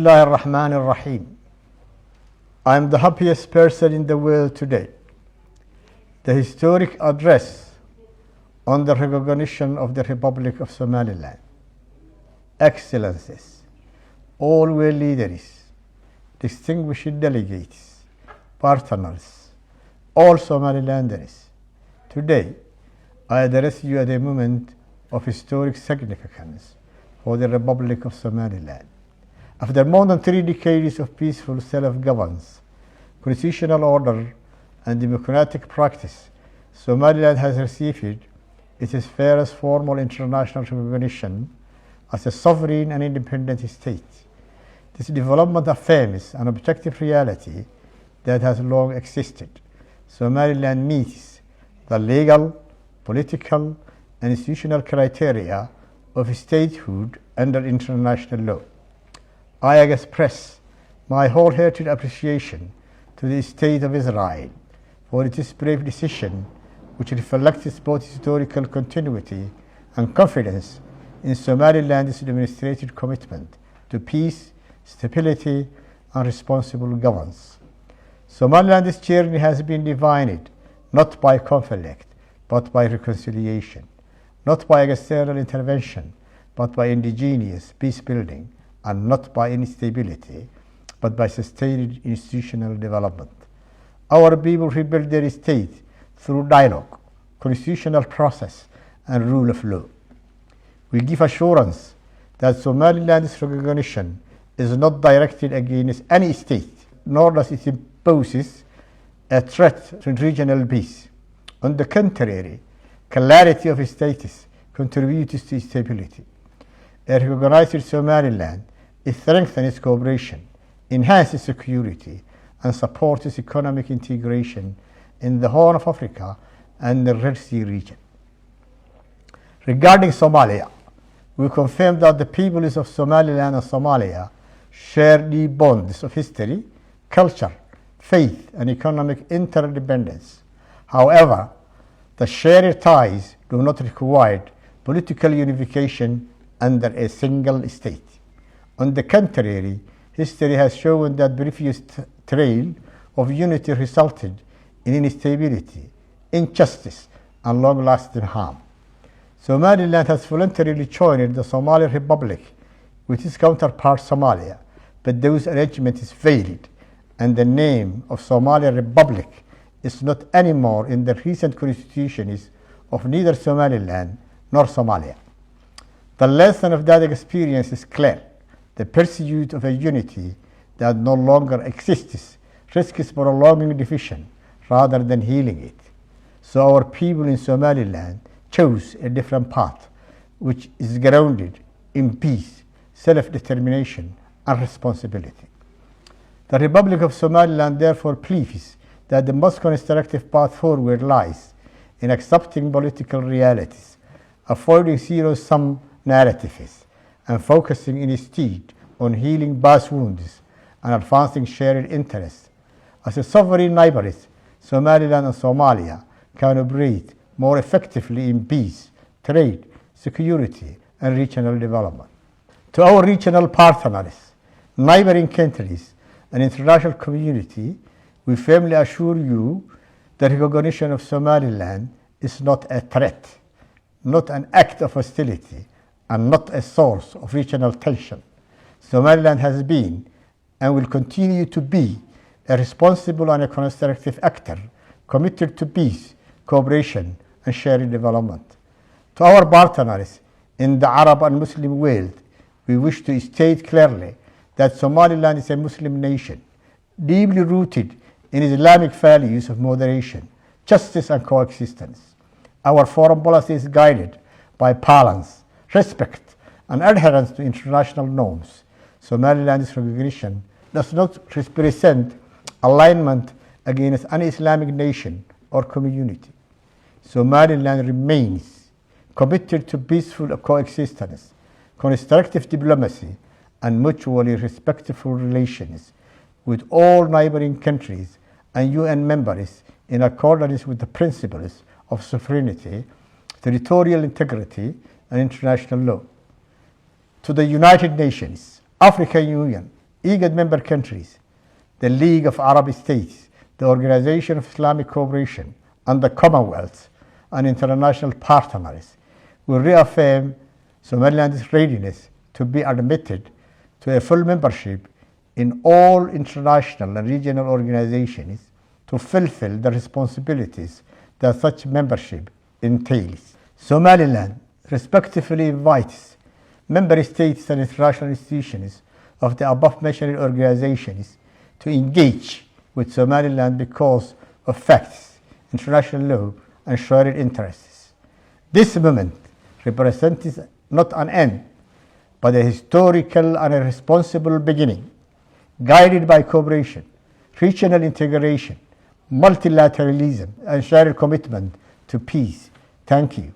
Bismillah ar-Rahman ar-Rahim. I am the happiest person in the world today. The historic address on the recognition of the Republic of Somaliland. Excellencies, all world leaders, distinguished delegates, partners, all Somalilanders. Today, I address you at a moment of historic significance for the Republic of Somaliland. After more than 3 decades of peaceful self-governance, constitutional order, and democratic practice, Somaliland has received its first formal international recognition as a sovereign and independent state. This development affirms an objective reality that has long existed. Somaliland meets the legal, political, and institutional criteria of statehood under international law. I express my wholehearted appreciation to the State of Israel for its brave decision, which reflects both historical continuity and confidence in Somaliland's demonstrated commitment to peace, stability, and responsible governance. Somaliland's journey has been defined not by conflict, but by reconciliation, not by external intervention, but by indigenous peace building, and not by instability, but by sustained institutional development. Our people rebuilt their state through dialogue, constitutional process, and rule of law. We give assurance that Somaliland's recognition is not directed against any state, nor does it impose a threat to regional peace. On the contrary, clarity of status contributes to stability. A recognized Somaliland strengthens cooperation, enhances security, and supports economic integration in the Horn of Africa and the Red Sea region. Regarding Somalia, we confirm that the peoples of Somaliland and Somalia share deep bonds of history, culture, faith, and economic interdependence. However, the shared ties do not require political unification under a single state. On the contrary, history has shown that previous trail of unity resulted in instability, injustice, and long-lasting harm. Somaliland has voluntarily joined the Somali Republic with its counterpart Somalia, but those arrangements failed, and the name of Somali Republic is not anymore in the recent constitutions of neither Somaliland nor Somalia. The lesson of that experience is clear. The pursuit of a unity that no longer exists risks prolonging division rather than healing it. So our people in Somaliland chose a different path, which is grounded in peace, self-determination, and responsibility. The Republic of Somaliland therefore believes that the most constructive path forward lies in accepting political realities, avoiding zero-sum narratives, and focusing instead on healing past wounds and advancing shared interests. As a sovereign neighbors, Somaliland and Somalia can operate more effectively in peace, trade, security, and regional development. To our regional partners, neighboring countries, and international community, we firmly assure you that recognition of Somaliland is not a threat, not an act of hostility, and not a source of regional tension. Somaliland has been and will continue to be a responsible and a constructive actor committed to peace, cooperation, and shared development. To our partners in the Arab and Muslim world, we wish to state clearly that Somaliland is a Muslim nation, deeply rooted in Islamic values of moderation, justice, and coexistence. Our foreign policy is guided by balance, respect, and adherence to international norms. Somaliland's recognition does not represent alignment against any Islamic nation or community. Somaliland remains committed to peaceful coexistence, constructive diplomacy, and mutually respectful relations with all neighboring countries and UN members in accordance with the principles of sovereignty, territorial integrity, and international law. To the United Nations, African Union, IGAD member countries, the League of Arab States, the Organization of Islamic Cooperation, and the Commonwealth and international partners will reaffirm Somaliland's readiness to be admitted to a full membership in all international and regional organizations to fulfill the responsibilities that such membership entails. Somaliland respectfully invites member states and international institutions of the above-mentioned organizations to engage with Somaliland because of facts, international law, and shared interests. This moment represents not an end, but a historical and a responsible beginning, guided by cooperation, regional integration, multilateralism, and shared commitment to peace. Thank you.